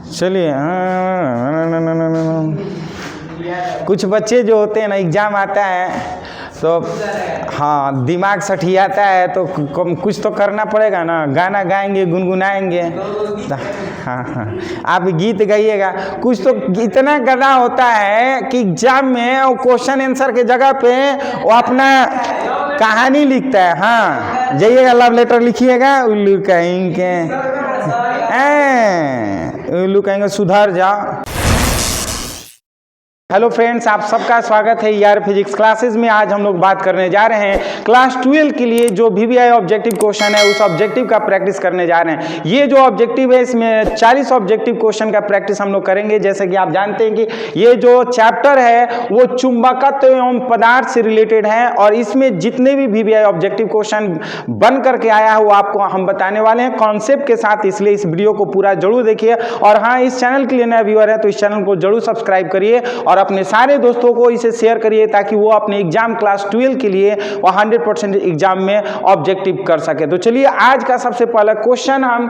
चलिए, कुछ बच्चे जो होते हैं ना, एग्ज़ाम आता है तो हाँ दिमाग सठियाता है तो कुछ तो करना पड़ेगा ना, गाना गाएंगे, गुनगुनाएंगे। हाँ हाँ, आप गीत गाइएगा। कुछ तो इतना गधा होता है कि एग्जाम में वो क्वेश्चन आंसर के जगह पे वो अपना कहानी लिखता है। हाँ, जाइएगा लव लेटर लिखिएगा, उल्लू कहेंगे सुधर जाओ। हेलो फ्रेंड्स, आप सबका स्वागत है यार फिजिक्स क्लासेस में। आज हम लोग बात करने जा रहे हैं क्लास 12 के लिए जो VBI ऑब्जेक्टिव क्वेश्चन है, उस ऑब्जेक्टिव का प्रैक्टिस करने जा रहे हैं। ये जो ऑब्जेक्टिव है, इसमें 40 ऑब्जेक्टिव क्वेश्चन का प्रैक्टिस हम लोग करेंगे। जैसे कि आप जानते हैं कि ये जो चैप्टर है वो चुंबकत्व एवं पदार्थ से रिलेटेड है, और इसमें जितने भी VBI ऑब्जेक्टिव क्वेश्चन बन करके आया है वो आपको हम बताने वाले हैं कॉन्सेप्ट के साथ। इसलिए इस वीडियो को पूरा जरूर देखिए। और हाँ, इस चैनल के लिए नया व्यूअर है तो इस चैनल को जरूर सब्सक्राइब करिए और अपने सारे दोस्तों को इसे शेयर करिए, ताकि वो अपने एग्जाम क्लास 12 के लिए 100% एग्जाम में ऑब्जेक्टिव कर सके। तो चलिए, आज का सबसे पहला क्वेश्चन हम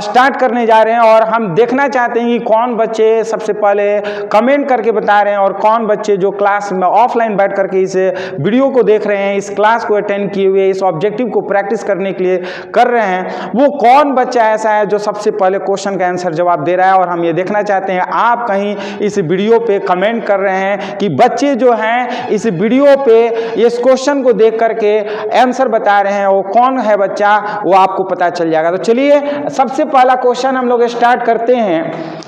स्टार्ट करने जा रहे हैं, और हम देखना चाहते हैं कि कौन बच्चे सबसे पहले कमेंट करके बता रहे हैं और कौन बच्चे जो क्लास में ऑफलाइन बैठ करके इस वीडियो को देख रहे हैं, इस क्लास को अटेंड किए हुए, इस ऑब्जेक्टिव को प्रैक्टिस करने के लिए कर रहे हैं, वो कौन बच्चा ऐसा है जो सबसे पहले क्वेश्चन का आंसर जवाब दे रहा है। और हम ये देखना चाहते हैं आप कहीं इस वीडियो पे कमेंट कर रहे हैं कि बच्चे जो हैं इस वीडियो पे इस क्वेश्चन को देख करके आंसर बता रहे हैं, वो कौन है बच्चा, वो आपको पता चल जाएगा। तो चलिए, सबसे पहला क्वेश्चन हम लोग स्टार्ट करते हैं।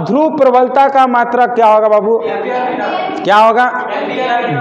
ध्रुव प्रबलता का मात्रक क्या होगा बाबू? क्या होगा?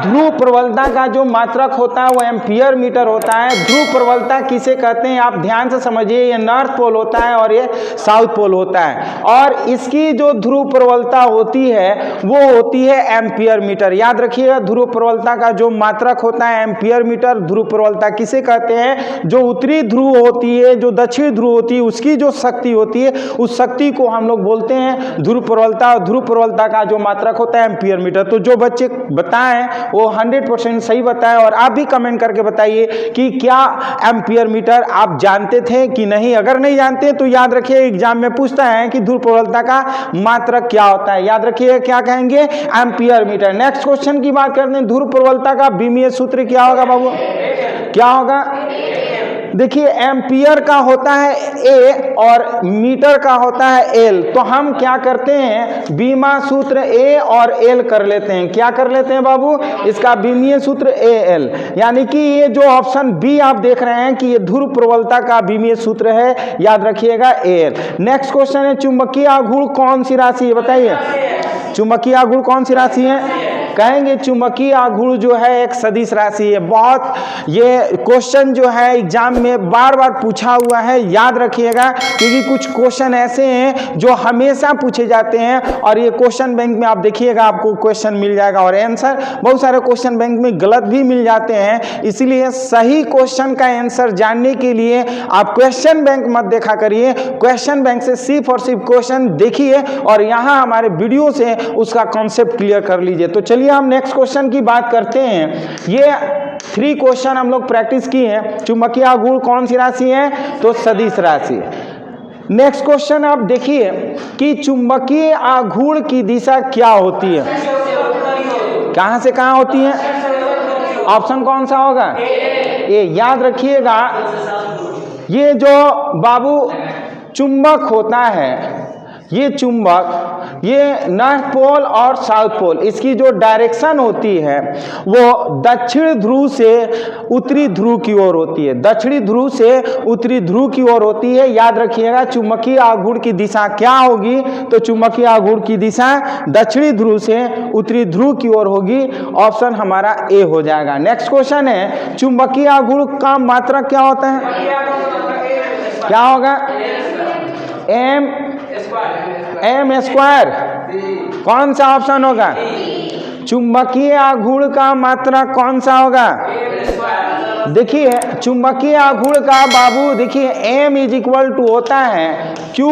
ध्रुव प्रबलता का जो मात्रक होता है वो एम्पियर मीटर होता है। ध्रुव प्रबलता किसे कहते हैं आप ध्यान से समझिए। ये नॉर्थ पोल होता है और ये साउथ पोल होता है, और इसकी जो ध्रुव प्रबलता होती है वो होती है एम्पियर मीटर। याद रखिएगा, ध्रुव प्रबलता का जो मात्रक होता है एम्पियर मीटर। ध्रुव प्रबलता किसे कहते हैं? जो उत्तरी ध्रुव होती है, जो दक्षिण ध्रुव होती है, उसकी जो शक्ति होती है, उस शक्ति को हम लोग बोलते हैं ध्रुव प्रबलता। और ध्रुव प्रबलता का जो मात्रक होता है एम्पियर मीटर। तो जो बच्चे बताएं वो 100% सही बताएं, और आप भी कमेंट करके बताइए कि क्या एम्पियर मीटर आप जानते थे कि नहीं। अगर नहीं जानते तो याद रखिए, एग्जाम में पूछता है कि ध्रुव प्रबलता का मात्रक क्या होता है। याद रखिए, क्या कहेंगे? Ampere metre. नेक्स्ट क्वेश्चन की बात करते हैं। ध्रुव प्रबलता का विमीय सूत्र क्या होगा बाबू? क्या होगा? देखिए, एम्पियर का होता है A और मीटर का होता है L। तो हम क्या करते हैं, बीमा सूत्र A और L कर लेते हैं। क्या कर लेते हैं बाबू? इसका विमीय सूत्र AL। यानी कि ये जो ऑप्शन बी आप देख रहे हैं कि ये ध्रुव प्रबलता का विमीय सूत्र है, याद रखिएगा AL। नेक्स्ट क्वेश्चन है, चुंबकीय आघूर्ण कौन सी राशि है? बताइए, चुंबकीय आघूर्ण कौन सी राशि है? कहेंगे चुंबकीय आघूर्ण जो है एक सदिश राशि है। बहुत ये क्वेश्चन जो है एग्जाम में बार बार पूछा हुआ है, याद रखिएगा, क्योंकि कुछ क्वेश्चन ऐसे हैं जो हमेशा पूछे जाते हैं। और ये क्वेश्चन बैंक में आप देखिएगा, आपको क्वेश्चन मिल जाएगा और आंसर बहुत सारे क्वेश्चन बैंक में गलत भी मिल जाते हैं। इसलिए सही क्वेश्चन का आंसर जानने के लिए आप क्वेश्चन बैंक मत देखा करिए, क्वेश्चन बैंक से सिर्फ और सिर्फ क्वेश्चन देखिए और यहाँ हमारे वीडियो से उसका कॉन्सेप्ट क्लियर कर लीजिए। तो चलिए, हम नेक्स्ट क्वेश्चन की बात करते हैं। ये 3 क्वेश्चन हम लोग प्रैक्टिस किए हैं। चुंबकीय आघूर्ण कौन सी राशि है? तो सदिश राशि। नेक्स्ट क्वेश्चन आप देखिए कि चुंबकीय आघूर्ण की दिशा क्या होती है? कहां से कहां होती है? ऑप्शन कौन सा होगा? ये याद रखिएगा, ये जो बाबू चुंबक होता है, ये चुंबक, ये नॉर्थ पोल और साउथ पोल, इसकी जो डायरेक्शन होती है वो दक्षिण ध्रुव से उत्तरी ध्रुव की ओर होती है। दक्षिणी ध्रुव से उत्तरी ध्रुव की ओर होती है। याद रखिएगा, चुंबकीय आघूर्ण की दिशा क्या होगी? तो चुंबकीय आघूर्ण की दिशा दक्षिणी ध्रुव से उत्तरी ध्रुव की ओर होगी। ऑप्शन हमारा ए हो जाएगा। नेक्स्ट क्वेश्चन है, चुंबकीय आघूर्ण का मात्रक क्या होता है? क्या होगा? M square. कौन सा ऑप्शन होगा? चुंबकीय आघूर्ण का मात्रक कौन सा होगा? देखिए, चुंबकीय आघूर्ण का बाबू देखिए M = होता है Q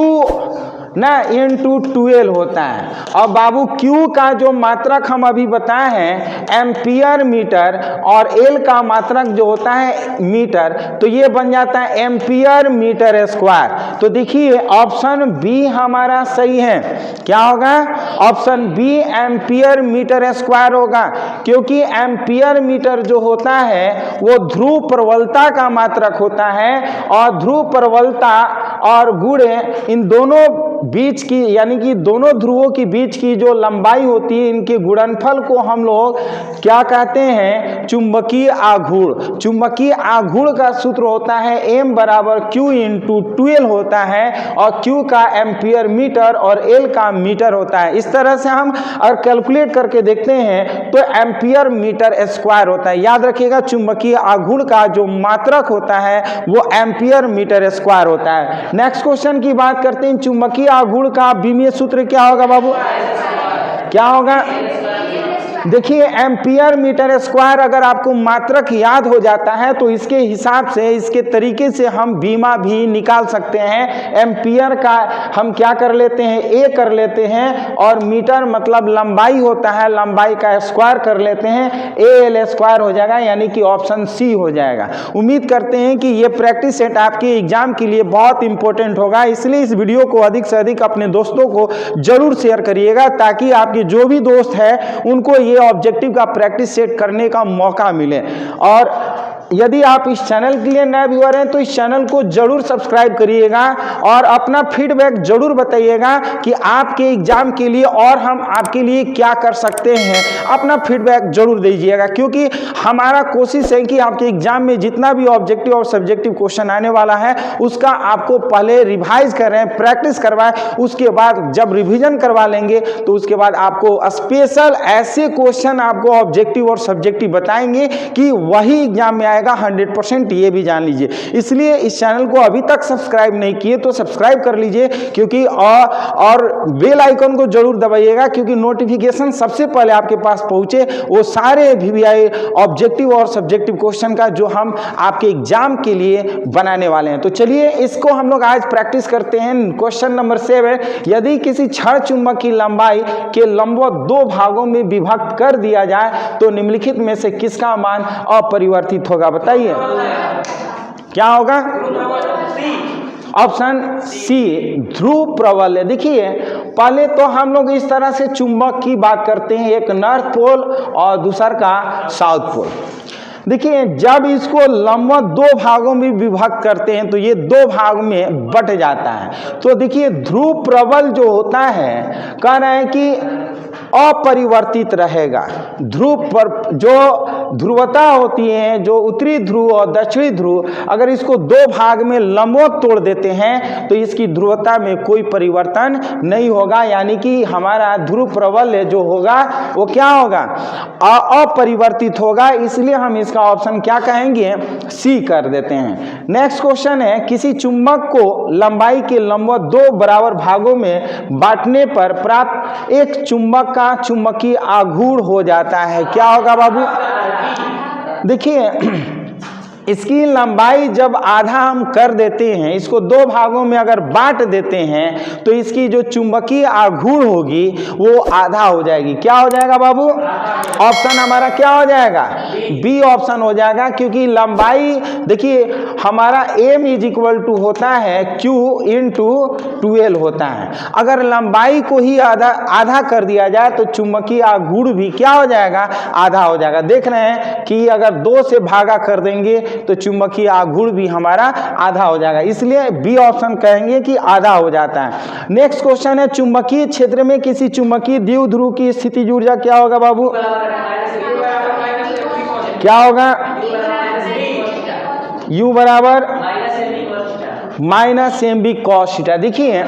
ना इनटू 12 होता है। और बाबू Q का जो मात्रक हम अभी बताए हैं एम्पियर मीटर और L का मात्रक जो होता है मीटर, तो ये बन जाता है एम्पियर मीटर स्क्वायर। तो देखिए ऑप्शन बी हमारा सही है। क्या होगा? Option B ampere metre square होगा, क्योंकि एम्पियर मीटर जो होता है वो ध्रुव प्रबलता का मात्रक होता है और ध्रुव प्रबलता और गुणे इन दोनों बीच की यानी कि दोनों ध्रुवों के बीच की जो लंबाई होती है इनके गुणनफल को हम लोग क्या कहते हैं? चुंबकीय आघूर्ण। चुंबकीय आघूर्ण का सूत्र होता है M बराबर Q इंटू 12 होता है और Q का एम्पियर मीटर और L का मीटर होता है। इस तरह से हम अगर कैलकुलेट करके देखते हैं तो एम्पियर मीटर स्क्वायर होता है। याद रखिएगा चुंबकीय आघूर्ण का जो मात्रक होता है वो एम्पियर मीटर स्क्वायर होता है। नेक्स्ट क्वेश्चन की बात करते हैं। चुंबकीय आघूर्ण का विमीय सूत्र क्या होगा बाबू? क्या होगा? देखिए एम्पियर मीटर स्क्वायर अगर आपको मात्रक याद हो जाता है तो इसके हिसाब से इसके तरीके से हम बीमा भी निकाल सकते हैं। एम्पियर का हम क्या कर लेते हैं? ए कर लेते हैं और मीटर मतलब लंबाई होता है, लंबाई का स्क्वायर कर लेते हैं, AL स्क्वायर हो जाएगा, यानी कि ऑप्शन सी हो जाएगा। उम्मीद करते हैं कि ये प्रैक्टिस सेट आपके एग्जाम के लिए बहुत इंपॉर्टेंट होगा, इसलिए इस वीडियो को अधिक से अधिक अपने दोस्तों को जरूर शेयर करिएगा ताकि आपके जो भी दोस्त है उनको ये ऑब्जेक्टिव का प्रैक्टिस सेट करने का मौका मिले। और यदि आप इस चैनल के लिए नए व्यूअर हैं तो इस चैनल को जरूर सब्सक्राइब करिएगा और अपना फीडबैक जरूर बताइएगा कि आपके एग्जाम के लिए और हम आपके लिए क्या कर सकते हैं। अपना फीडबैक जरूर दीजिएगा, क्योंकि हमारा कोशिश है कि आपके एग्जाम में जितना भी ऑब्जेक्टिव और सब्जेक्टिव क्वेश्चन आने वाला है उसका आपको पहले रिवाइज करें, प्रैक्टिस करवाएं, उसके बाद जब रिविजन करवा लेंगे तो उसके बाद आपको स्पेशल ऐसे क्वेश्चन आपको ऑब्जेक्टिव और सब्जेक्टिव बताएंगे कि वही एग्जाम में 100%, ये भी जान लीजिए। इसलिए इस चैनल को अभी तक सब्सक्राइब नहीं किए तो सब्सक्राइब कर लीजिए, क्योंकि और बेल आइकन को जरूर दबाइएगा, क्योंकि नोटिफिकेशन सबसे पहले आपके पास पहुंचे वो सारे VVI ऑब्जेक्टिव और सब्जेक्टिव क्वेश्चन का जो हम आपके एग्जाम के लिए बनाने वाले हैं। तो चलिए इसको हम लोग आज प्रैक्टिस करते हैं। क्वेश्चन नंबर 7, यदि किसी क्षण चुंबक की लंबाई के लंबवत दो भागों में विभक्त कर दिया जाए तो निम्नलिखित में से किसका मान अपरिवर्तित होगा? बताइए क्या होगा? ऑप्शन सी ध्रुव प्रबल है। देखिए पहले तो हम लोग इस तरह से चुंबक की बात करते हैं, एक नॉर्थ पोल और दूसरा का साउथ पोल। देखिए जब इसको लंबवत दो भागों में विभक्त करते हैं तो ये दो भाग में बट जाता है। तो देखिए ध्रुव प्रबल जो होता है कह रहे हैं कि अपरिवर्तित रहेगा। ध्रुव पर जो ध्रुवता होती है, जो उत्तरी ध्रुव और दक्षिणी ध्रुव, अगर इसको दो भाग में लंबवत तोड़ देते हैं तो इसकी ध्रुवता में कोई परिवर्तन नहीं होगा, यानी कि हमारा ध्रुव प्रबल जो होगा वो क्या होगा? अपरिवर्तित होगा। इसलिए हम इसका ऑप्शन क्या कहेंगे? सी कर देते हैं। नेक्स्ट क्वेश्चन है, किसी चुंबक को लंबाई के लंबवत दो बराबर भागों में बांटने पर प्राप्त एक चुंबक का चुंबकीय आघूर्ण हो जाता है। क्या होगा बाबू? देखिए इसकी लंबाई जब आधा हम कर देते हैं, इसको दो भागों में अगर बांट देते हैं तो इसकी जो चुंबकीय आघूर्ण होगी वो आधा हो जाएगी। क्या हो जाएगा बाबू? ऑप्शन हमारा क्या हो जाएगा? बी ऑप्शन हो जाएगा, क्योंकि लंबाई देखिए हमारा M = होता है Q इंटू 12 होता है। अगर लंबाई को ही आधा कर दिया जाए तो चुंबकीय आघूर्ण भी क्या हो जाएगा? आधा हो जाएगा। देख रहे हैं कि अगर 2 से भागा कर देंगे तो चुंबकीय आघूर्ण भी हमारा आधा हो जाएगा, इसलिए बी ऑप्शन कहेंगे कि आधा हो जाता है। नेक्स्ट क्वेश्चन है, चुंबकीय क्षेत्र में किसी चुंबकीय द्विध्रुव की स्थितिज ऊर्जा क्या होगा बाबू? क्या होगा? U बराबर -mb cos थीटा। देखिए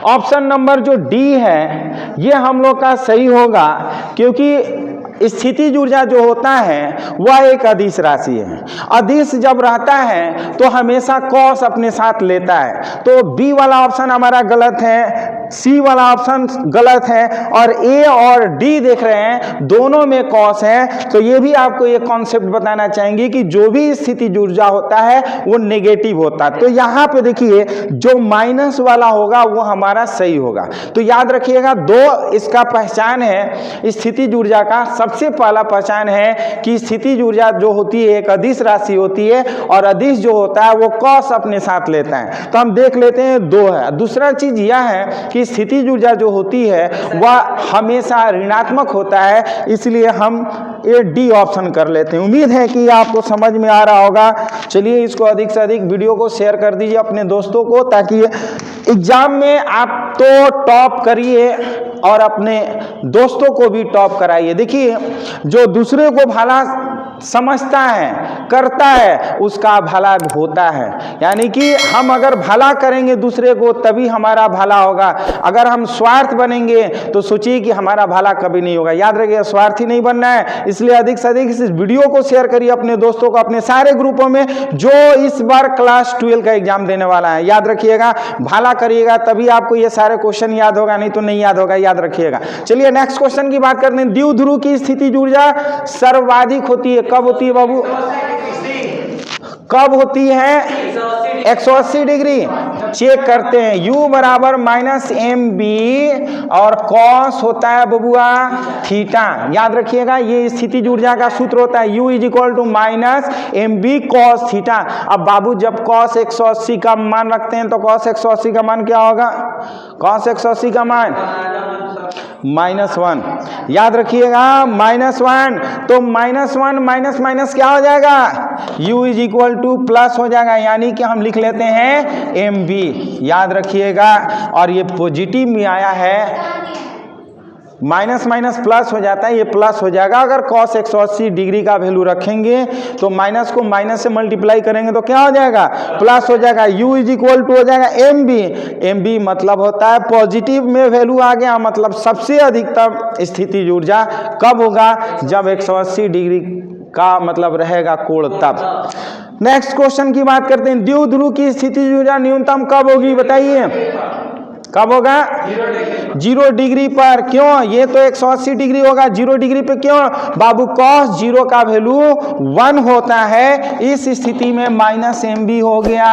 ऑप्शन नंबर जो डी है ये हम लोग का सही होगा, क्योंकि स्थितिज ऊर्जा जो होता है वह एक अदिश राशि है। अदिश जब रहता है तो हमेशा कॉस अपने साथ लेता है, तो बी वाला ऑप्शन हमारा गलत है। सी वाला ऑप्शन गलत है, और ए और डी देख रहे हैं दोनों में कॉस है। तो ये भी आपको एक कॉन्सेप्ट बताना चाहेंगे कि जो भी स्थितिज ऊर्जा होता है वो नेगेटिव होता है। तो यहां पे देखिए जो माइनस वाला होगा वो हमारा सही होगा। तो याद रखिएगा दो इसका पहचान है स्थितिज ऊर्जा का। सबसे पहला पहचान है कि स्थितिज ऊर्जा जो होती है एक अदिश राशि होती है, और अदिश जो होता है वो कॉस अपने साथ लेता है। तो हम देख लेते हैं दो है। दूसरा चीज यह है कि स्थितिज ऊर्जा जो होती है वह हमेशा ऋणात्मक होता है, इसलिए हम ये डी ऑप्शन कर लेते हैं। उम्मीद है कि आपको समझ में आ रहा होगा। चलिए इसको अधिक से अधिक वीडियो को शेयर कर दीजिए अपने दोस्तों को, ताकि एग्जाम में आप तो टॉप करिए और अपने दोस्तों को भी टॉप कराइए। देखिए जो दूसरे को भला समझता है, करता है, उसका भला होता है। यानी कि हम अगर भला करेंगे दूसरे को तभी हमारा भला होगा। अगर हम स्वार्थ बनेंगे तो सोचिए कि हमारा भला कभी नहीं होगा। याद रखिए स्वार्थी नहीं बनना है, इसलिए अधिक से अधिक इस वीडियो को शेयर करिए अपने दोस्तों को, अपने सारे ग्रुपों में जो इस बार क्लास 12 का एग्जाम देने वाला है। याद रखिएगा भला करिएगा तभी आपको ये सारे क्वेश्चन याद होगा, नहीं तो नहीं याद होगा। याद रखिएगा। चलिए नेक्स्ट क्वेश्चन की बात करते हैं। द्विध्रुव की स्थितिज ऊर्जा सर्वाधिक होती है, कब होती है बाबू? कब होती है? 180 डिग्री। चेक करते हैं। U बराबर -mb और कॉस होता है बबुआ थीटा। याद रखिएगा ये स्थितिज ऊर्जा का सूत्र होता है U = -mb cos थीटा। अब बाबू जब cos 180 का मान रखते हैं तो cos 180 का मान क्या होगा? cos 180 का मान -1। याद रखिएगा -1। तो -1 माइनस माइनस क्या हो जाएगा? U = प्लस हो जाएगा, यानी कि हम लिख लेते हैं mb। याद रखिएगा। और ये पॉजिटिव में आया है, माइनस माइनस प्लस हो जाता है, ये प्लस हो जाएगा। अगर cos 180 डिग्री का वैल्यू रखेंगे तो माइनस को माइनस से मल्टीप्लाई करेंगे तो क्या हो जाएगा? प्लस हो जाएगा। U = हो जाएगा mb। mb मतलब होता है पॉजिटिव में वैल्यू आ गया, मतलब सबसे अधिकतम स्थितिज ऊर्जा कब होगा? जब 180 डिग्री का मतलब रहेगा कोण तब। नेक्स्ट क्वेश्चन की बात करते हैं। द्विध्रुव की स्थितिज ऊर्जा न्यूनतम कब होगी बताइए? कब होगा? 0 डिग्री पर। क्यों? ये तो 180 डिग्री होगा, 0 डिग्री पे क्यों बाबू? cos 0 का वैल्यू 1 होता है। इस स्थिति में -mb हो गया।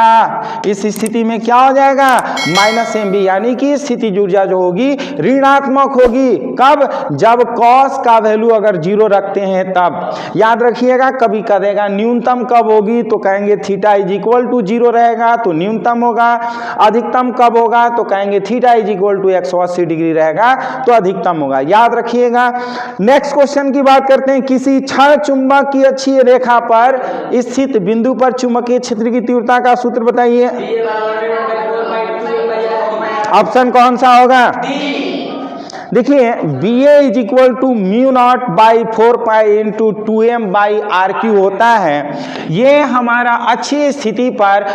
इस स्थिति में क्या हो जाएगा? -mb, यानी कि स्थितिज ऊर्जा जो होगी ऋणात्मक होगी। कब? जब cos का वैल्यू अगर 0 रखते हैं तब। याद रखिएगा कभी करेगा न्यूनतम कब होगी तो कहेंगे थीटा = 0 रहेगा तो न्यूनतम होगा। अधिकतम कब होगा तो कहेंगे थीटा = 180 डिग्री रहेगा तो अधिकतम होगा। याद रखिएगा। नेक्स्ट क्वेश्चन की बात करते हैं। किसी क्षण चुंबकीय अक्षीय रेखा पर स्थित बिंदु पर चुंबकीय क्षेत्र की तीव्रता का सूत्र बताइए। ऑप्शन कौन सा होगा? देखिए BA = μ0/4π × 2m/r³ होता है। ये हमारा अच्छी स्थिति पर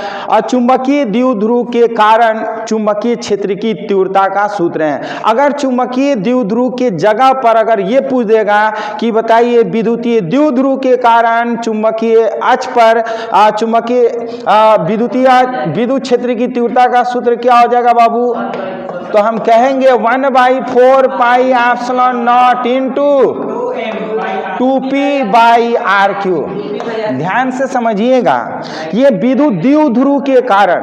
चुंबकीय द्विध्रुव के कारण चुंबकीय क्षेत्र की तीव्रता का सूत्र है। अगर चुंबकीय द्विध्रुव के जगह पर अगर ये पूछ देगा कि बताइए विद्युतीय द्विध्रुव के कारण चुंबकीय अक्ष पर चुंबकीय विद्युत क्षेत्र की तीव्रता का सूत्र क्या हो जाएगा बाबू? तो हम कहेंगे 1/4πε0 × 2p/r³। ध्यान से समझिएगा, ये विद्युत द्विध्रुव के कारण,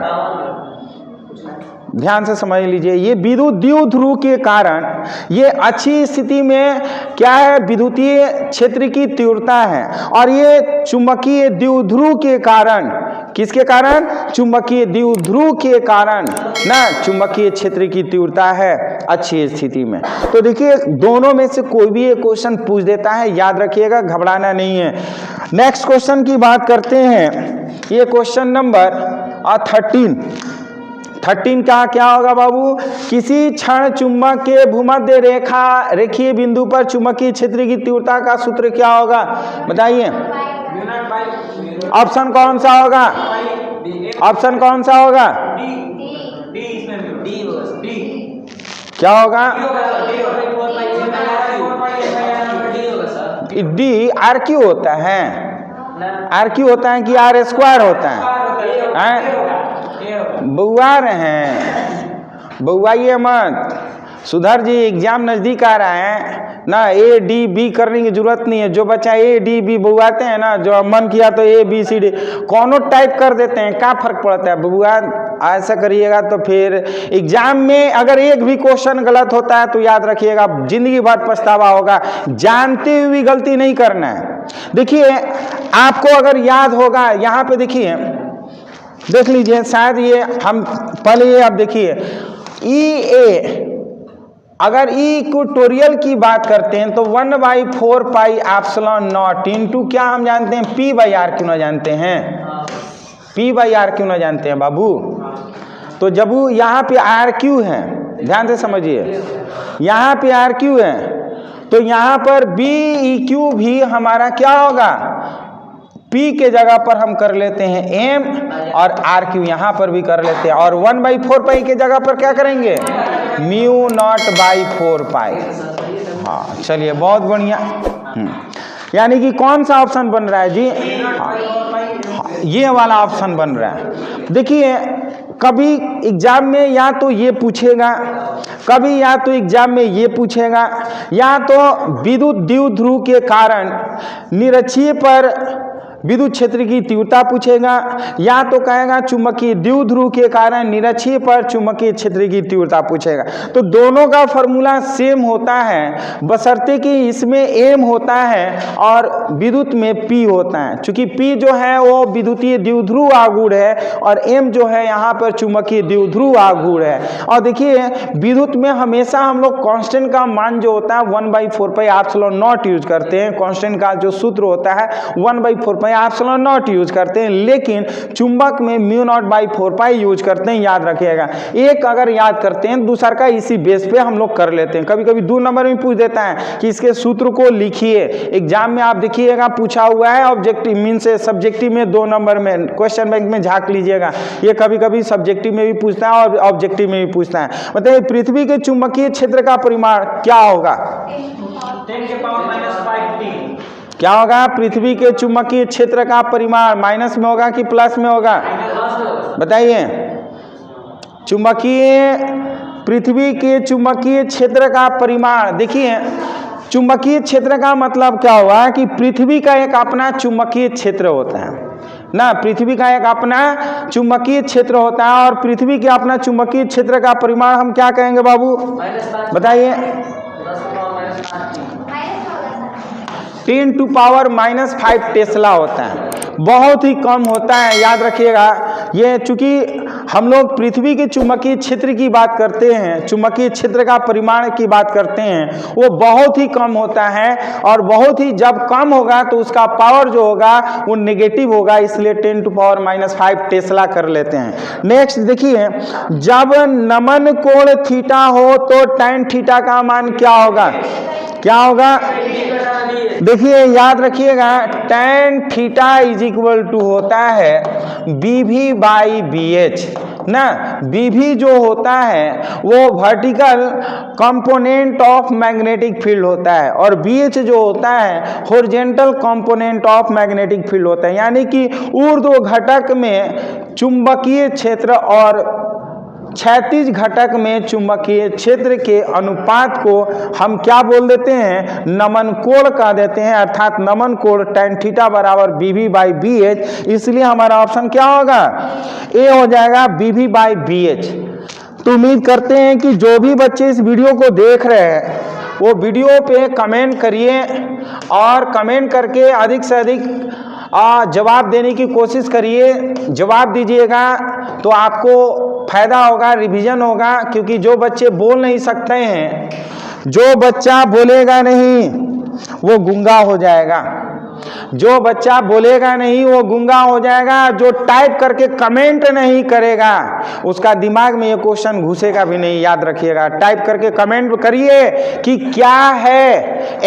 ध्यान से समझ लीजिए, ये विद्युत द्विध्रुव के कारण ये अच्छी स्थिति में क्या है? विद्युतीय क्षेत्र की तीव्रता है। और ये चुंबकीय द्विध्रुव के कारण, किसके कारण? चुंबकीय द्विध्रुव के कारण ना चुंबकीय क्षेत्र की तीव्रता है अच्छी स्थिति में। तो देखिए दोनों में से कोई भी एक क्वेश्चन पूछ देता है, याद रखिएगा, घबराना नहीं है। नेक्स्ट क्वेश्चन की बात करते हैं। ये क्वेश्चन नंबर 13 का क्या होगा बाबू? किसी क्षण चुंबक के भूमध्य रेखीय बिंदु पर चुंबकीय क्षेत्र की तीव्रता का सूत्र क्या होगा बताइए? ऑप्शन कौन सा होगा? ऑप्शन कौन सा होगा? क्या होगा? डी RQ होता है। RQ होता है कि R² होता है? बुआ रहे हैं बउआइए मत, सुधर जी, एग्जाम नज़दीक आ रहा है ना, ए डी बी करने की जरूरत नहीं है। जो बच्चा ए डी बी बउआते हैं ना, जो मन किया तो ए बी सी डी कौनो टाइप कर देते हैं, क्या फर्क पड़ता है बबुआ। ऐसा करिएगा तो फिर एग्जाम में अगर एक भी क्वेश्चन गलत होता है तो याद रखिएगा जिंदगी भर पछतावा होगा। जानते हुए भी गलती नहीं करना है। देखिए आपको अगर याद होगा, यहाँ पे देखिए, देख लीजिए, शायद ये हम पहले ये आप देखिए ई ए, अगर इक्वेटोरियल की बात करते हैं तो 1/4 पाई एप्सिलॉन नॉट इंटू क्या हम जानते हैं, पी बाई आर। क्यों ना जानते हैं, पी बाई आर क्यों ना जानते हैं बाबू। तो जब यहाँ पे आर क्यू है, ध्यान से समझिए, यहाँ पे आर क्यू है तो यहाँ पर बी ई क्यू भी हमारा क्या होगा, P के जगह पर हम कर लेते हैं M और आर क्यू यहाँ पर भी कर लेते हैं, और 1/4 पाई के जगह पर क्या करेंगे, म्यू नॉट बाई 4 पाई। हाँ चलिए बहुत बढ़िया। यानी कि कौन सा ऑप्शन बन रहा है जी, हाँ, ये वाला ऑप्शन बन रहा है। देखिए कभी एग्जाम में या तो ये पूछेगा, कभी या तो एग्जाम में ये पूछेगा, या तो विद्युत द्विध्रुव के कारण निरक्षीय पर विद्युत क्षेत्र की तीव्रता पूछेगा, या तो कहेगा चुंबकीय द्विध्रुव के कारण निरक्षीय पर चुंबकीय क्षेत्र की तीव्रता पूछेगा। तो दोनों का फॉर्मूला सेम होता है, बशर्ते कि इसमें एम होता है और विद्युत में पी होता है। चूंकि पी जो है वो विद्युतीय द्विध्रुव आघूर्ण है और एम जो है यहाँ पर चुंबकीय द्विध्रुव आघूर्ण है। और देखिए विद्युत में हमेशा हम लोग कांस्टेंट का मान जो होता है 1/4 पाई एप्सिलॉन नॉट यूज करते हैं। कांस्टेंट का जो सूत्र होता है 1/4 पाई एप्सिलॉन नॉट यूज करते हैं, लेकिन चुंबक में mu naught by 4 pi use करते हैं, याद रखिएगा। एक अगर याद करते हैं दूसरा का इसी बेस पे हम लोग कर लेते हैं। कभी कभी 2 नंबर में पूछ देता है कि इसके सूत्र को लिखिए। एग्जाम में आप देखिएगा पूछा हुआ है ऑब्जेक्टिव मीन से सब्जेक्टिव में 2 नंबर में क्वेश्चन बैंक में झांक लीजिएगा, ये कभी कभी सब्जेक्टिव में भी पूछता है और ऑब्जेक्टिव में भी पूछता है। बताइए पृथ्वी के चुंबकीय क्षेत्र का परिमाण क्या होगा, 10 के पावर -5 क्या होगा, पृथ्वी के चुंबकीय क्षेत्र का परिमाण माइनस में होगा कि प्लस में होगा, बताइए। चुंबकीय, पृथ्वी के चुंबकीय क्षेत्र का परिमाण, देखिए चुंबकीय क्षेत्र का मतलब क्या हुआ कि पृथ्वी का एक अपना चुंबकीय क्षेत्र होता है ना, पृथ्वी का एक अपना चुंबकीय क्षेत्र होता है, और पृथ्वी के अपना चुंबकीय क्षेत्र का परिमाण हम क्या कहेंगे बाबू, बताइए। 10⁻⁻5 टेस्ला होता है, बहुत ही कम होता है, याद रखिएगा। ये चूंकि हम लोग पृथ्वी के चुंबकीय क्षेत्र की बात करते हैं, चुंबकीय क्षेत्र का परिमाण की बात करते हैं, वो बहुत ही कम होता है, और बहुत ही जब कम होगा तो उसका पावर जो होगा वो नेगेटिव होगा, इसलिए 10⁻⁵ टेस्ला कर लेते हैं। नेक्स्ट देखिए, जब नमन कोण थीटा हो तो tan थीटा का मान क्या होगा, क्या होगा, देखिए याद रखिएगा tan थीटा = होता है BV/BH ना। BV जो होता है वो vertical component of magnetic field होता है, और BH जो होता है horizontal component of magnetic field होता है। यानी कि ऊर्ध्व घटक में चुंबकीय क्षेत्र और क्षैतिज घटक में चुंबकीय क्षेत्र के अनुपात को हम क्या बोल देते हैं, नमन कोण कह देते हैं, अर्थात नमन कोण tan थीटा = BV/BH। इसलिए हमारा ऑप्शन क्या होगा, ए हो जाएगा BV/BH। तो उम्मीद करते हैं कि जो भी बच्चे इस वीडियो को देख रहे हैं वो वीडियो पे कमेंट करिए, और कमेंट करके अधिक से अधिक जवाब देने की कोशिश करिए। जवाब दीजिएगा तो आपको फायदा होगा, रिवीजन होगा, क्योंकि जो बच्चे बोल नहीं सकते हैं, जो बच्चा बोलेगा नहीं वो गूंगा हो जाएगा, जो बच्चा बोलेगा नहीं वो गूंगा हो जाएगा, जो टाइप करके कमेंट नहीं करेगा उसका दिमाग में ये क्वेश्चन घुसेगा भी नहीं, याद रखिएगा। टाइप करके कमेंट करिए कि क्या है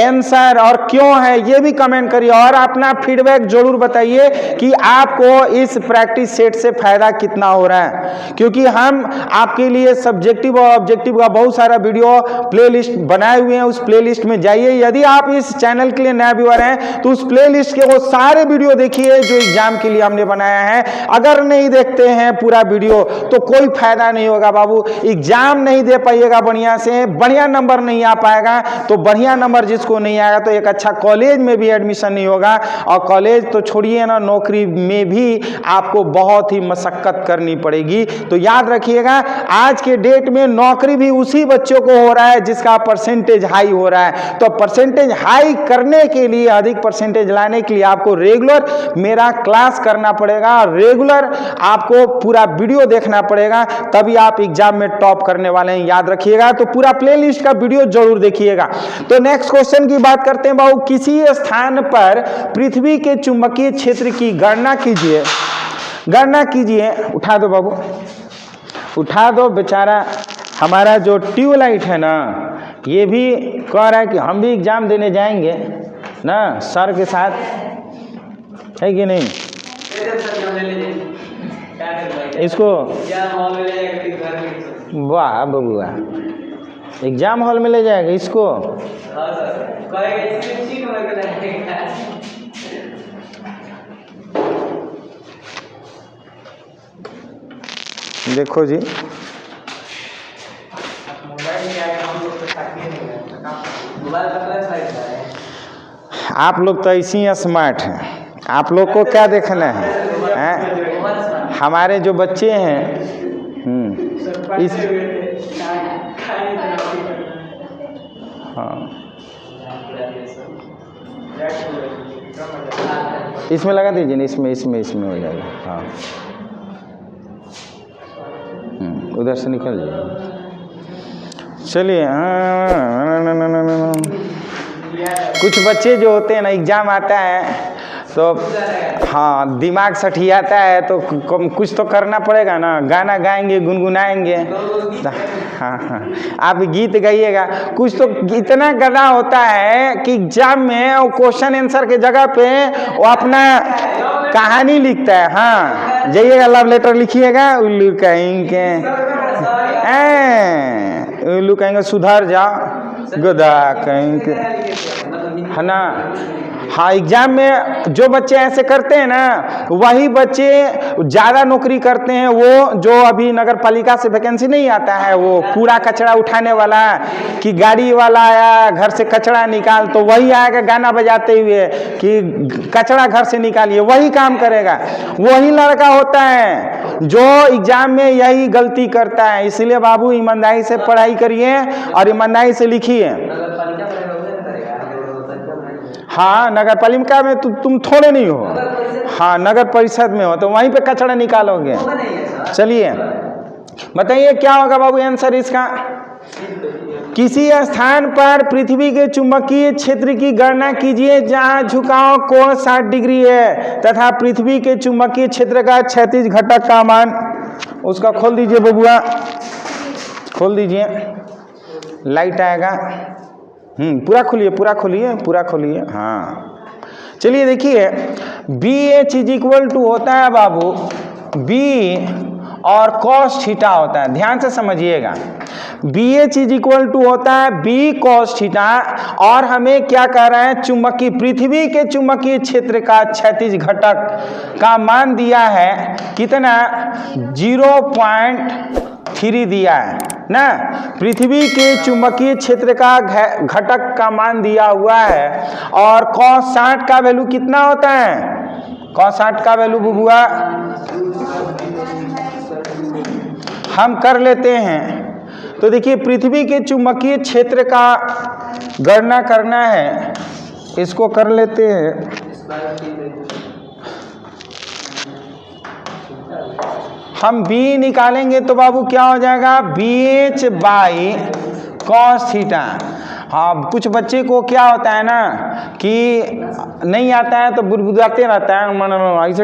आंसर और क्यों है, ये भी कमेंट करिए, और अपना फीडबैक जरूर बताइए कि आपको इस प्रैक्टिस सेट से फायदा कितना हो रहा है, क्योंकि हम आपके लिए सब्जेक्टिव और ऑब्जेक्टिव का बहुत सारा वीडियो प्लेलिस्ट बनाए हुए हैं। उस प्लेलिस्ट में जाइए, यदि आप इस चैनल के लिए नया व्यूअर हैं तो उस प्लेलिस्ट प्लेलिस्ट के वो सारे वीडियो देखिए जो एग्जाम के लिए हमने बनाया है। अगर नहीं देखते हैं पूरा वीडियो तो कोई फायदा नहीं होगा बाबू, एग्जाम नहीं दे पाइएगा बढ़िया से, बढ़िया नंबर नहीं आ पाएगा। तो बढ़िया नंबर जिसको नहीं आएगा तो एक अच्छा कॉलेज में भी एडमिशन नहीं होगा, और कॉलेज तो छोड़िए ना, नौकरी में भी आपको बहुत ही मशक्कत करनी पड़ेगी। तो याद रखिएगा, आज के डेट में नौकरी भी उसी बच्चों को हो रहा है जिसका परसेंटेज हाई हो रहा है। तो परसेंटेज हाई करने के लिए, अधिक परसेंटेज लाने के लिए आपको रेगुलर मेरा क्लास करना पड़ेगा, रेगुलर आपको पूरा वीडियो देखना पड़ेगा, तभी आप एग्जाम में टॉप करने वाले हैं, याद रखिएगा। तो पूरा प्लेलिस्ट का वीडियो जरूर देखिएगा। तो नेक्स्ट क्वेश्चन की बात करते हैं बाबू, किसी स्थान पर पृथ्वी के चुंबकीय क्षेत्र की गणना कीजिए। गणना कीजिए, उठा दो बाबू, उठा दो। बेचारा हमारा जो ट्यूबलाइट है ना, ये भी कह रहा है कि हम भी एग्जाम देने जाएंगे ना सर के साथ, है कि नहीं? इसको वाह बबुआ, एग्जाम हॉल में ले जाएगा इसको। देखो जी, आप लोग तो ऐसे ही स्मार्ट हैं, आप लोग को क्या देखना है, हैं? हमारे जो बच्चे हैं इस हाँ, इसमें लगा दीजिए ना, इसमें हो जाएगा। हाँ, उधर से निकल जाइए। चलिए, कुछ बच्चे जो होते हैं ना, एग्जाम आता है तो हाँ दिमाग सठियाता है, तो कुछ तो करना पड़ेगा ना, गाना गाएंगे, गुनगुनाएंगे। हाँ हाँ, आप गीत गाइएगा। कुछ तो इतना गधा होता है कि एग्जाम में वो क्वेश्चन आंसर के जगह पे वो अपना कहानी लिखता है। हाँ, जाइएगा लव लेटर लिखिएगा, उल्लू कहेंगे, उल्लू कहेंगे सुधर जाओ, गधा कहेंगे, है ना। हाँ, एग्जाम में जो बच्चे ऐसे करते हैं ना, वही बच्चे ज़्यादा नौकरी करते हैं। वो जो अभी नगर पालिका से वैकेंसी नहीं आता है, वो कूड़ा कचरा उठाने वाला, कि गाड़ी वाला आया घर से कचरा निकाल, तो वही आएगा गाना बजाते हुए कि कचरा घर से निकालिए, वही काम करेगा। वही लड़का होता है जो एग्जाम में यही गलती करता है। इसलिए बाबू ईमानदारी से पढ़ाई करिए और ईमानदारी से लिखिए। हाँ, नगर पालिका में तुम थोड़े नहीं हो, हाँ नगर परिषद में हो, तो वहीं पे कचरा निकालोगे। चलिए बताइए क्या होगा बाबू आंसर इसका। किसी स्थान पर पृथ्वी के चुंबकीय क्षेत्र की गणना कीजिए जहां झुकाव कोण 60 डिग्री है तथा पृथ्वी के चुंबकीय क्षेत्र का क्षैतिज घटक का मान। उसका खोल दीजिए बबुआ, खोल दीजिए, लाइट आएगा। पूरा खोलिए। हाँ, चलिए देखिए, BH इज इक्वल टू होता है बाबू B और cos थीटा होता है। ध्यान से समझिएगा, BH इज इक्वल टू होता है B cos थीटा, और हमें क्या कह रहा है, चुंबकीय पृथ्वी के चुंबकीय क्षेत्र का क्षैतिज घटक का मान दिया है कितना, 0.3 दिया है ना। पृथ्वी के चुंबकीय क्षेत्र का घटक का मान दिया हुआ है, और cos 60 का वैल्यू कितना होता है, cos 60 का वैल्यू बुबुआ हम कर लेते हैं। तो देखिए, पृथ्वी के चुंबकीय क्षेत्र का गणना करना है, इसको कर लेते हैं। हम B निकालेंगे तो बाबू क्या हो जाएगा, BH बाई cos थीटा। हाँ, कुछ बच्चे को क्या होता है ना कि नहीं आता है तो बुदबुदाते रहता है, ऐसे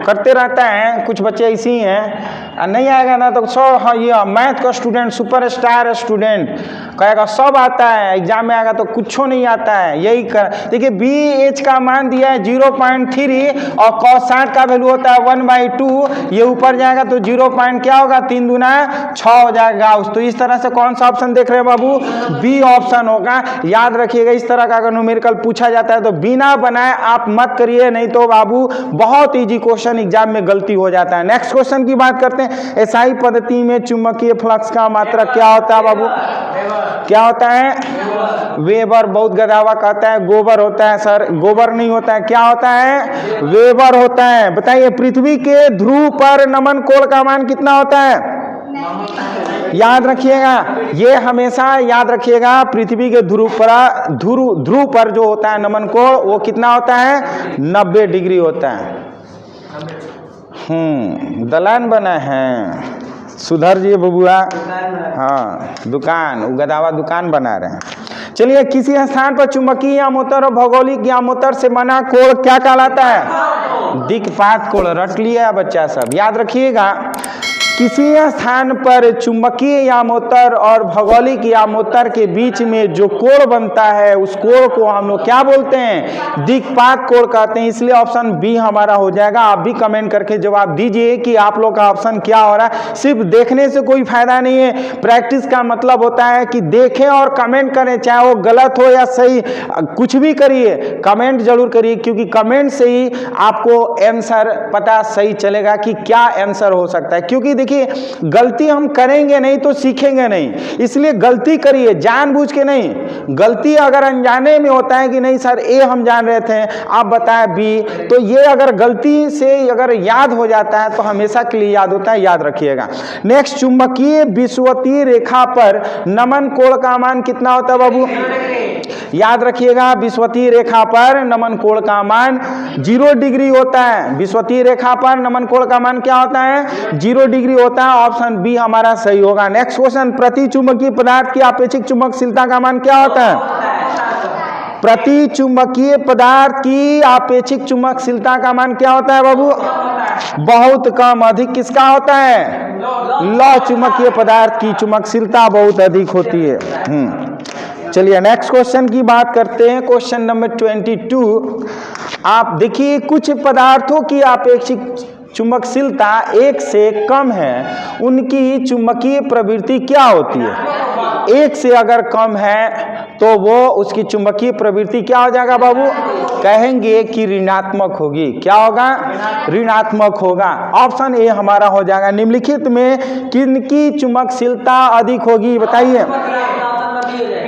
करते रहता है। कुछ बच्चे ऐसे ही हैं, नहीं आएगा ना तो सब, हाँ ये मैथ का स्टूडेंट, सुपर स्टार स्टूडेंट कहेगा सब आता है, एग्जाम में आएगा तो कुछ नहीं आता है। यही कर देखिए, BH का मान दिया है 0.3 और cos 60 का वैल्यू होता है 1/2। ये ऊपर जाएगा तो 0. क्या होगा, 3 दूना 6 हो जाएगा। तो इस तरह से कौन सा ऑप्शन देख रहे हैं बाबू, B ऑप्शन ऑप्शन होगा। याद रखिएगा, इस तरह का अगर न्यूमेरिकल पूछा जाता है तो बिना बनाए आप मत करिए, नहीं तो बाबू बहुत इजी क्वेश्चन एग्जाम में गलती हो जाता है। नेक्स्ट क्वेश्चन की बात करते हैं। एसआई पद्धति में चुंबकीय फ्लक्स का मात्रा क्या होता है बाबू? क्या होता है? वेबर। बहुत गदावा कहता है गोबर होता है। सर गोबर नहीं होता है, क्या होता है? वेबर होता है। बताइए, पृथ्वी के ध्रुव पर नमन कोण का मान कितना होता है? याद रखिएगा, ये हमेशा याद रखिएगा, पृथ्वी के ध्रुव पर जो होता है नमन कोण वो कितना होता है? 90 डिग्री होता है। दलान बना है, सुधर जी बबुआ। हाँ, दुकान, गदावा दुकान बना रहे हैं। चलिए, किसी स्थान पर चुंबकीय यामोत्तर और भौगोलिक यामोत्तर से बना कोण क्या कहलाता है? दिक्पात कोण। रट लिया बच्चा सब, याद रखिएगा। किसी स्थान पर चुंबकीय यामोत्तर और भौगोलिक यामोत्तर के बीच में जो कोण बनता है उस कोण को हम लोग क्या बोलते हैं? दिक्पात कोण कहते हैं। इसलिए ऑप्शन बी हमारा हो जाएगा। आप भी कमेंट करके जवाब दीजिए कि आप लोग का ऑप्शन क्या हो रहा है। सिर्फ देखने से कोई फायदा नहीं है, प्रैक्टिस का मतलब होता है कि देखें और कमेंट करें, चाहे वो गलत हो या सही, कुछ भी करिए, कमेंट जरूर करिए, क्योंकि कमेंट से ही आपको आंसर पता सही चलेगा कि क्या आंसर हो सकता है। क्योंकि देखिए, गलती हम करेंगे नहीं तो सीखेंगे नहीं, इसलिए गलती करिए, जानबूझ के नहीं। गलती अगर अनजाने में होता है कि नहीं सर ए हम जान रहे थे, आप बताए बी, तो ये अगर गलती से अगर याद हो जाता है तो हमेशा के लिए याद होता है, याद रखिएगा। नेक्स्ट, चुंबकीय विषुवतीय रेखा पर नमन कोण का मान कितना होता है बाबू? याद रखिएगा, विषुवतीय रेखा पर नमन कोण का मान 0 डिग्री होता है। विषुवतीय रेखा पर नमन कोण का मान क्या होता है? 0 डिग्री होता है। ऑप्शन बी हमारा सही होगा। नेक्स्ट क्वेश्चन, प्रति चुंबकीय पदार्थ की आपेक्षिक चुंबकशीलता का मान क्या होता है? प्रति चुंबकीय पदार्थ की आपेक्षिक चुंबकशीलता का मान क्या होता है बाबू? बहुत कम। अधिक किसका होता है? लौह चुंबकीय पदार्थ की चुंबकशीलता बहुत अधिक होती है। चलिए, नेक्स्ट क्वेश्चन की बात करते हैं। Question number 22। आप देखिए, कुछ पदार्थों की आपेक्षिक चुंबकशीलता 1 से कम है, उनकी चुंबकीय प्रवृत्ति क्या होती है? 1 से अगर कम है तो वो उसकी चुंबकीय प्रवृत्ति क्या हो जाएगा बाबू? कहेंगे कि ऋणात्मक होगी। क्या होगा? ऋणात्मक होगा। ऑप्शन ए हमारा हो जाएगा। निम्नलिखित में किनकी चुंबकशीलता अधिक होगी बताइए?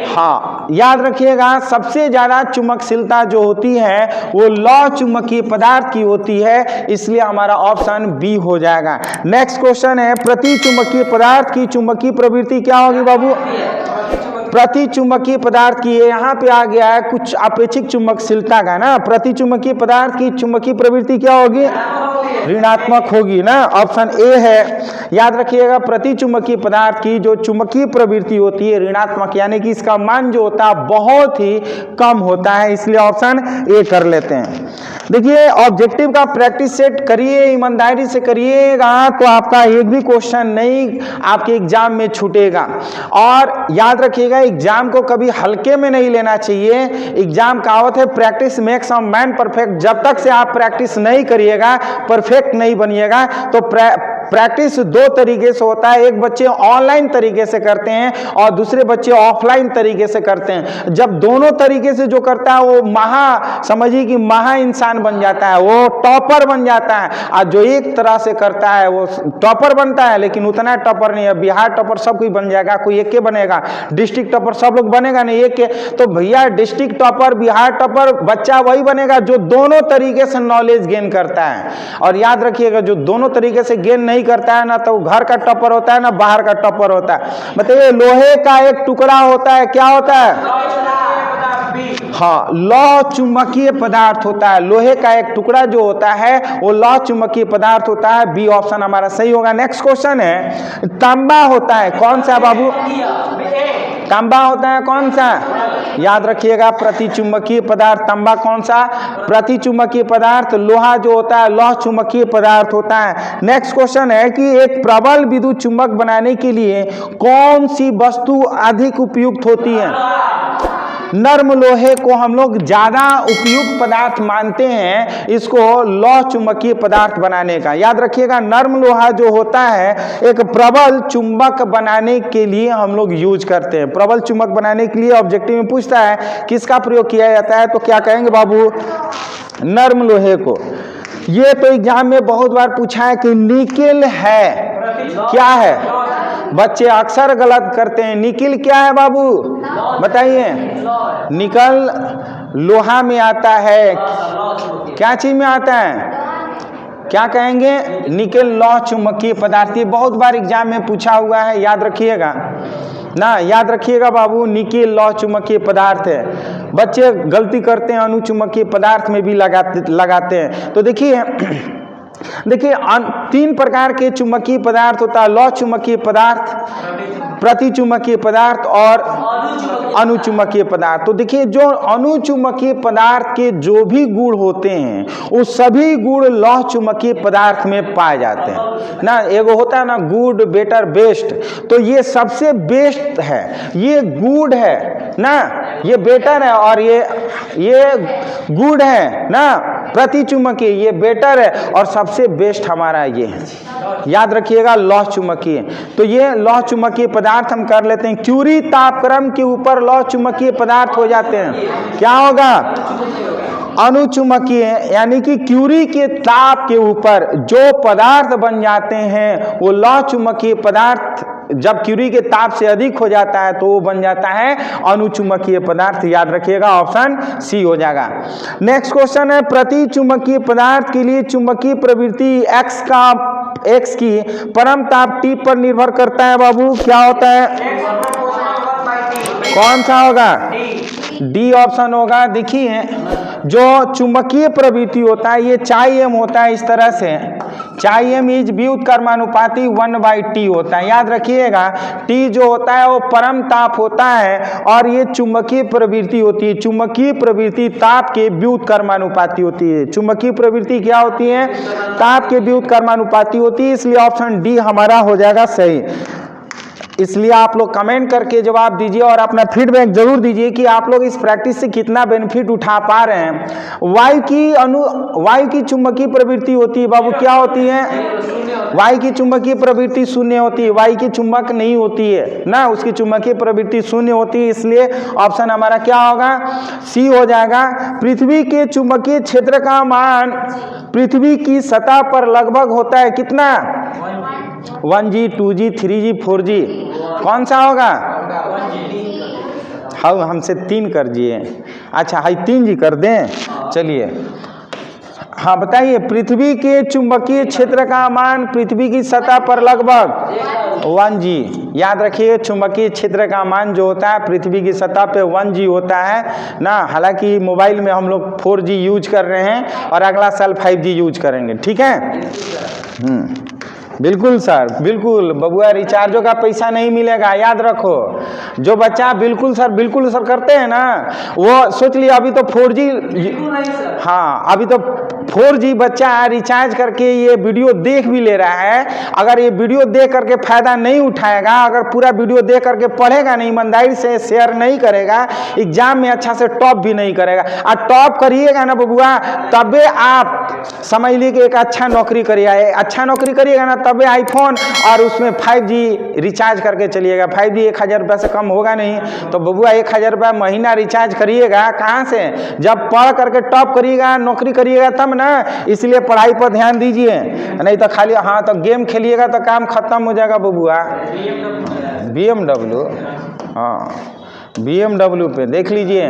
हाँ, याद रखिएगा, सबसे ज्यादा चुंबकशीलता जो होती है वो लौह चुंबकीय पदार्थ की होती है, इसलिए हमारा ऑप्शन बी हो जाएगा। नेक्स्ट क्वेश्चन है, प्रति चुंबकीय पदार्थ की चुंबकीय प्रवृत्ति क्या होगी बाबू? प्रति चुंबकीय पदार्थ की, यहाँ पे आ गया है कुछ आपेक्षिक चुंबकशीलता का ना, प्रति चुंबकीय पदार्थ की चुंबकीय प्रवृत्ति क्या होगी? ऋणात्मक होगी ना, ऑप्शन ए है। याद रखिएगा, प्रति चुंबकीय पदार्थ की जो चुंबकीय प्रवृत्ति होती है ऋणात्मक, यानी कि इसका मान जो होता है बहुत ही कम होता है, इसलिए ऑप्शन ए कर लेते हैं। देखिए, ऑब्जेक्टिव का प्रैक्टिस सेट करिए, ईमानदारी से करिएगा तो आपका एक भी क्वेश्चन नहीं आपके एग्जाम में छूटेगा। और याद रखिएगा, एग्जाम को कभी हल्के में नहीं लेना चाहिए। एग्जाम कहावत है, practice makes a man perfect. जब तक से आप प्रैक्टिस नहीं करिएगा, परफेक्ट नहीं बनिएगा। तो प्रैक्टिस 2 तरीके से होता है, एक बच्चे ऑनलाइन तरीके से करते हैं और दूसरे बच्चे ऑफलाइन तरीके से करते हैं। जब दोनों तरीके से जो करता है वो समझिए कि महा इंसान बन जाता है, वो टॉपर बन जाता है। और जो एक तरह से करता है वो टॉपर बनता है, लेकिन उतना टॉपर नहीं है। बिहार टॉपर सब कोई बन जाएगा, कोई एक के बनेगा। डिस्ट्रिक्ट टॉपर सब लोग बनेगा नहीं, एक के। तो भैया, डिस्ट्रिक्ट टॉपर, बिहार टॉपर बच्चा वही बनेगा जो दोनों तरीके से नॉलेज गेन करता है। और याद रखिएगा, जो दोनों तरीके से गेन नहीं करता है ना, तो घर का टॉपर होता है ना बाहर का टॉपर होता है। बताइए, लोहे का एक टुकड़ा होता है, क्या होता है? हाँ, लौह चुंबकीय पदार्थ होता है। लोहे का एक टुकड़ा जो होता है वो लौह चुंबकीय पदार्थ होता है। बी ऑप्शन हमारा सही होगा। नेक्स्ट क्वेश्चन है, तांबा होता है कौन सा बाबू? तांबा होता है कौन सा? याद रखिएगा, प्रतिचुंबकीय पदार्थ तांबा कौन सा? प्रतिचुंबकीय पदार्थ। लोहा जो होता है लौह चुंबकीय पदार्थ होता है। नेक्स्ट क्वेश्चन है कि एक प्रबल विद्युत चुंबक बनाने के लिए कौन सी वस्तु अधिक उपयुक्त होती है? नर्म लोहे को हम लोग ज्यादा उपयुक्त पदार्थ मानते हैं इसको लौह चुंबकीय पदार्थ बनाने का। याद रखिएगा, नर्म लोहा जो होता है एक प्रबल चुंबक बनाने के लिए हम लोग यूज करते हैं। प्रबल चुंबक बनाने के लिए ऑब्जेक्टिव में पूछता है किसका प्रयोग किया जाता है, तो क्या कहेंगे बाबू, नर्म लोहे को। ये तो एग्जाम में बहुत बार पूछा है कि निकेल है, क्या है, बच्चे अक्सर गलत करते हैं। निकेल क्या है बाबू, बताइए। निकल लोहा में आता है, क्या चीज में आता है, क्या कहेंगे, निकेल लौह चुंबकीय पदार्थ। ये बहुत बार एग्जाम में पूछा हुआ है, याद रखिएगा ना, याद रखिएगा बाबू, निकेल लौह चुंबकीय पदार्थ है। बच्चे गलती करते हैं, अनुचुंबकीय पदार्थ में भी लगाते हैं। तो देखिए 3 प्रकार के चुंबकीय पदार्थ होता है, लौह चुंबकीय पदार्थ, प्रतिचुंबकीय पदार्थ और अनुचुंबकीय पदार्थ। तो देखिए जो अनुचुंबकीय पदार्थ के जो भी गुण होते हैं वो सभी गुण लौह चुंबकीय पदार्थ में पाए जाते हैं ना। एगो होता है ना गुड, बेटर, बेस्ट, तो ये सबसे बेस्ट है, ये गुड है ना, ये बेटर है, और ये गुड है ना, प्रतिचुंबकीय ये बेटर है, और सबसे बेस्ट हमारा ये है। याद रखिएगा लौह चुंबकीय। तो ये लौह चुंबकीय पदार्थ हम कर लेते हैं। क्यूरी तापक्रम के ऊपर लौह चुंबकीय पदार्थ हो जाते हैं, क्या होगा, अनुचुंबकीय। यानी कि क्यूरी के ताप के ऊपर जो पदार्थ बन जाते हैं वो लौह चुंबकीय पदार्थ जब क्यूरी के ताप से अधिक हो जाता है तो वो बन जाता है अनुचुंबकीय पदार्थ। याद रखिएगा ऑप्शन सी हो जाएगा। नेक्स्ट क्वेश्चन है, प्रति चुंबकीय पदार्थ के लिए चुंबकीय प्रवृत्ति एक्स की परम ताप T पर निर्भर करता है बाबू, क्या होता है, कौन सा होगा, डी ऑप्शन होगा। देखिए जो चुंबकीय प्रवृत्ति होता है ये chi m होता है, इस तरह से chi m इज व्युत्क्रमानुपाती 1/T होता है। याद रखिएगा T जो होता है वो परम ताप होता है और ये चुंबकीय प्रवृत्ति होती है। चुंबकीय प्रवृत्ति ताप के व्युत्क्रमानुपाती होती है। चुंबकीय प्रवृत्ति क्या होती है, ताप के व्युत्क्रमानुपाती होती है, इसलिए ऑप्शन डी हमारा हो जाएगा सही। इसलिए आप लोग कमेंट करके जवाब दीजिए और अपना फीडबैक जरूर दीजिए कि आप लोग इस प्रैक्टिस से कितना बेनिफिट उठा पा रहे हैं। वायु की चुंबकीय प्रवृत्ति होती है बाबू, क्या होती है, वायु की चुंबकीय प्रवृत्ति शून्य होती है, वायु की चुंबक नहीं होती है ना, उसकी चुंबकीय प्रवृत्ति शून्य होती है, इसलिए ऑप्शन हमारा क्या होगा, सी हो जाएगा। पृथ्वी के चुंबकीय क्षेत्र का मान पृथ्वी की सतह पर लगभग होता है कितना, 1G 2G 3G 4G, कौन सा होगा, हाँ हमसे 3 कर दिए, अच्छा हाई 3G कर दें, चलिए हाँ बताइए। पृथ्वी के चुंबकीय क्षेत्र का मान पृथ्वी की सतह पर लगभग 1G। याद रखिए चुंबकीय क्षेत्र का मान जो होता है पृथ्वी की सतह पे 1G होता है ना। हालांकि मोबाइल में हम लोग 4G यूज कर रहे हैं और अगला साल 5G यूज करेंगे, ठीक है। बिल्कुल सर, बिल्कुल बबुआ, रिचार्जों का पैसा नहीं मिलेगा, याद रखो। जो बच्चा बिल्कुल सर करते हैं ना, वो सोच लिया अभी तो 4G, हाँ अभी तो 4G बच्चा रिचार्ज करके ये वीडियो देख भी ले रहा है। अगर ये वीडियो देख करके फायदा नहीं उठाएगा, अगर पूरा वीडियो देख करके पढ़ेगा नहीं, ईमानदारी से शेयर नहीं करेगा, एग्जाम में अच्छा से टॉप भी नहीं करेगा। और टॉप करिएगा ना बबुआ, तबे आप समझ लीजिए कि एक अच्छा नौकरी करिएगा, अच्छा नौकरी करिएगा ना तबे आईफोन और उसमें 5G रिचार्ज करके चलिएगा। 5G 1000 रुपये से कम होगा नहीं, तो बबुआ 1000 रुपये महीना रिचार्ज करिएगा कहाँ से, जब पढ़ करके टॉप करिएगा, नौकरी करिएगा तब ना। इसलिए पढ़ाई पर ध्यान दीजिए, नहीं तो खाली हाँ तो गेम खेलिएगा तो काम खत्म हो जाएगा बबुआ। BMW, हाँ BMW पे देख लीजिए,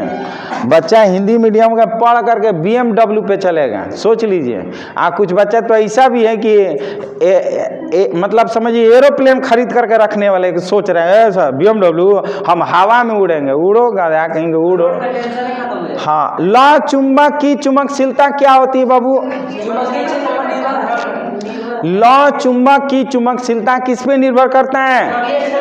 बच्चा हिंदी मीडियम का पढ़ करके BMW पे चलेगा, सोच लीजिए। कुछ बच्चा तो ऐसा भी है कि मतलब समझिए एरोप्लेन खरीद करके रखने वाले सोच रहे हैं ऐसा BMW हम हवा में उड़ेंगे, उड़ो गया कहेंगे उड़ो। हाँ, लौह चुंबक की चुंबकशीलता क्या होती है बाबू, लौह चुंबक की चुंबकशीलता किस पे निर्भर करता है,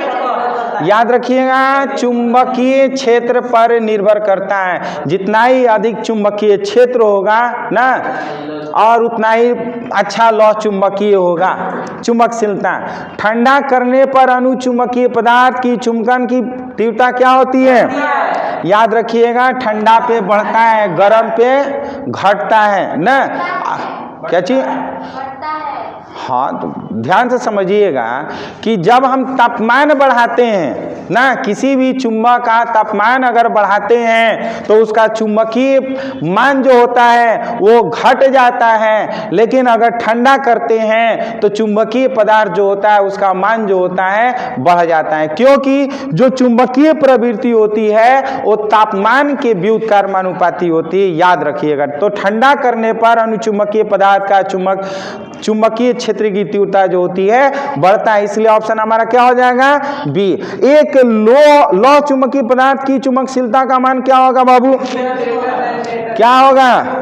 याद रखिएगा चुंबकीय क्षेत्र पर निर्भर करता है। जितना ही अधिक चुंबकीय क्षेत्र होगा ना और उतना ही अच्छा लौह चुंबकीय होगा चुंबकशीलता। ठंडा करने पर अनुचुंबकीय पदार्थ की चुंबकन की तीव्रता क्या होती है, याद रखिएगा, ठंडा पे बढ़ता है, गर्म पे घटता है ना। क्या चीज? हाँ, तो ध्यान से समझिएगा कि जब हम तापमान बढ़ाते हैं ना, किसी भी चुंबक का तापमान अगर बढ़ाते हैं तो उसका चुंबकीय मान जो होता है वो घट जाता है, लेकिन अगर ठंडा करते हैं तो चुंबकीय पदार्थ जो होता है उसका मान जो होता है बढ़ जाता है, क्योंकि जो चुंबकीय प्रवृत्ति होती है वो तापमान के व्युत्क्रमानुपाती होती है, याद रखिएगा। तो ठंडा करने पर अनुचुंबकीय पदार्थ का चुंबकीय क्षेत्र की तीव्रता जो होती है बढ़ता है, इसलिए ऑप्शन हमारा क्या हो जाएगा? बी। एक लौ चुंबकीय पदार्थ की चुंबकशीलता का मान क्या होगा बाबू? क्या होगा?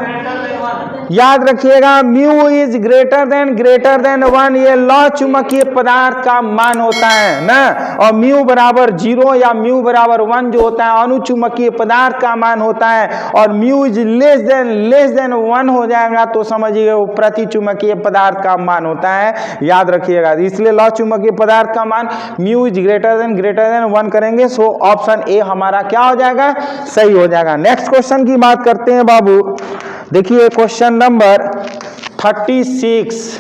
याद रखिएगा, म्यू इज ग्रेटर देन 1, ये लौ चुंबकीय पदार्थ का मान होता है ना। और म्यू बराबर 0 या म्यू बराबर 1 जो होता है अनुचुंबकीय पदार्थ का मान होता है, और म्यू इज लेस देन 1 हो जाएगा तो समझिए वो प्रति चुंबकीय पदार्थ का मान होता है, याद रखिएगा। इसलिए लौ चुंबकीय पदार्थ का मान म्यू इज ग्रेटर देन 1 करेंगे, सो ऑप्शन ए हमारा क्या हो जाएगा? सही हो जाएगा। नेक्स्ट क्वेश्चन की बात करते हैं बाबू। देखिए क्वेश्चन नंबर 36।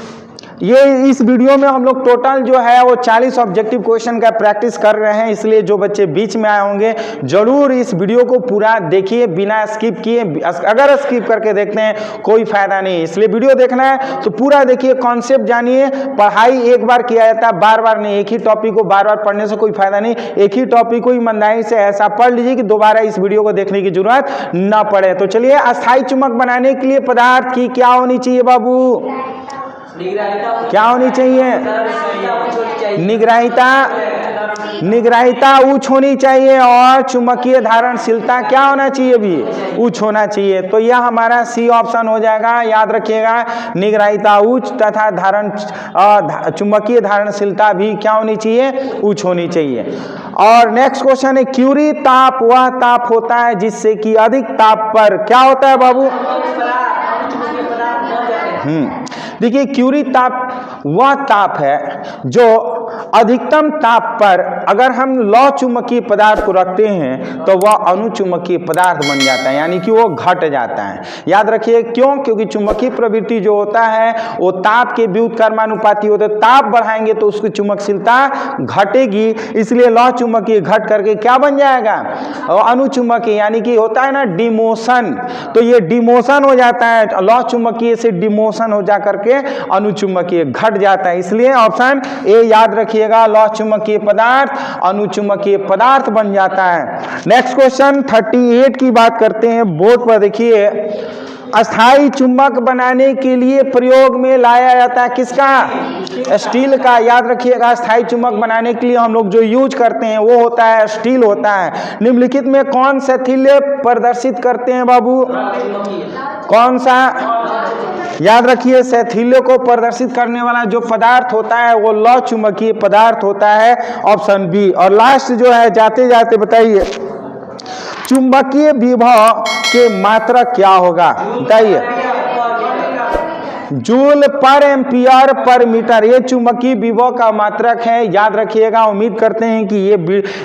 ये इस वीडियो में हम लोग टोटल जो है वो 40 ऑब्जेक्टिव क्वेश्चन का प्रैक्टिस कर रहे हैं, इसलिए जो बच्चे बीच में आए होंगे जरूर इस वीडियो को पूरा देखिए बिना स्किप किए। अगर स्किप करके देखते हैं कोई फायदा नहीं, इसलिए वीडियो देखना है तो पूरा देखिए, कॉन्सेप्ट जानिए। पढ़ाई एक बार किया जाता है, बार बार नहीं। एक ही टॉपिक को बार बार पढ़ने से कोई फायदा नहीं, एक ही टॉपिक को ईमानदारी से ऐसा पढ़ लीजिए कि दोबारा इस वीडियो को देखने की जरूरत न पड़े। तो चलिए, अस्थायी चुंबक बनाने के लिए पदार्थ की क्या होनी चाहिए बाबू? क्या होनी चाहिए? निग्राहिता उच्च होनी चाहिए, और चुंबकीय धारणशीलता क्या होना चाहिए भी? उच्च होना चाहिए। तो यह हमारा सी ऑप्शन हो जाएगा, याद रखिएगा। निग्राहिता उच्च तथा चुंबकीय धारणशीलता भी क्या होनी चाहिए? उच्च होनी चाहिए। और नेक्स्ट क्वेश्चन है, क्यूरी ताप वह ताप होता है जिससे कि अधिक ताप पर क्या होता है बाबू? देखिए, क्यूरी ताप वह ताप है जो अधिकतम ताप पर अगर हम लौ चुंबकीय पदार्थ को रखते हैं तो वह अनुचुंबकीय पदार्थ बन जाता है, यानी कि वो घट जाता है। याद रखिए, क्यों? क्योंकि चुंबकीय प्रवृत्ति जो होता है वो ताप के व्युत्क्रमानुपाती होता है। ताप बढ़ाएंगे तो उसकी चुंबकशीलता घटेगी, इसलिए लौ चुंबकीय घट करके क्या बन जाएगा? अनुचुंबकीय, यानी कि होता है ना डिमोशन, तो ये डिमोशन हो जाता है, लौ चुंबकीय से डिमोशन हो जा करके अनुचुंबकीय घट जाता है। इसलिए ऑप्शन ए याद रखिएगा, लौ चुंबकीय पदार्थ अनुचुंबकीय पदार्थ बन जाता है। नेक्स्ट क्वेश्चन 38 की बात करते हैं। बोर्ड पर देखिए, अस्थायी चुंबक बनाने के लिए प्रयोग में लाया जाता है किसका? स्टील का। याद रखिएगा, अस्थायी चुंबक बनाने के लिए हम लोग जो यूज करते हैं वो होता है स्टील होता है। निम्नलिखित में कौन सा थैल्य प्रदर्शित करते हैं बाबू? कौन सा? याद रखिए, सैथिल्य को प्रदर्शित करने वाला जो पदार्थ होता है वो लौ चुंबकीय पदार्थ होता है, ऑप्शन बी। और लास्ट जो है, जाते जाते बताइए, चुंबकीय विभव के मात्रक क्या होगा? बताइए। जूल पर एम्पियर पर मीटर, ये चुंबकीय विभव का मात्रक है, याद रखिएगा। उम्मीद करते हैं कि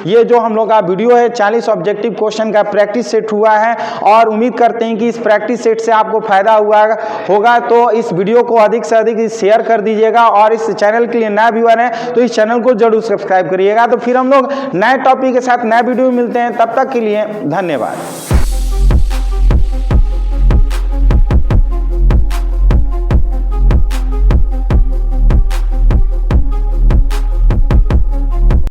ये जो हम लोग का वीडियो है 40 ऑब्जेक्टिव क्वेश्चन का प्रैक्टिस सेट हुआ है, और उम्मीद करते हैं कि इस प्रैक्टिस सेट से आपको फायदा हुआ होगा। तो इस वीडियो को अधिक से अधिक शेयर कर दीजिएगा, और इस चैनल के लिए नया व्यूअर है तो इस चैनल को जरूर सब्सक्राइब करिएगा। तो फिर हम लोग नए टॉपिक के साथ नए वीडियो में मिलते हैं, तब तक के लिए धन्यवाद।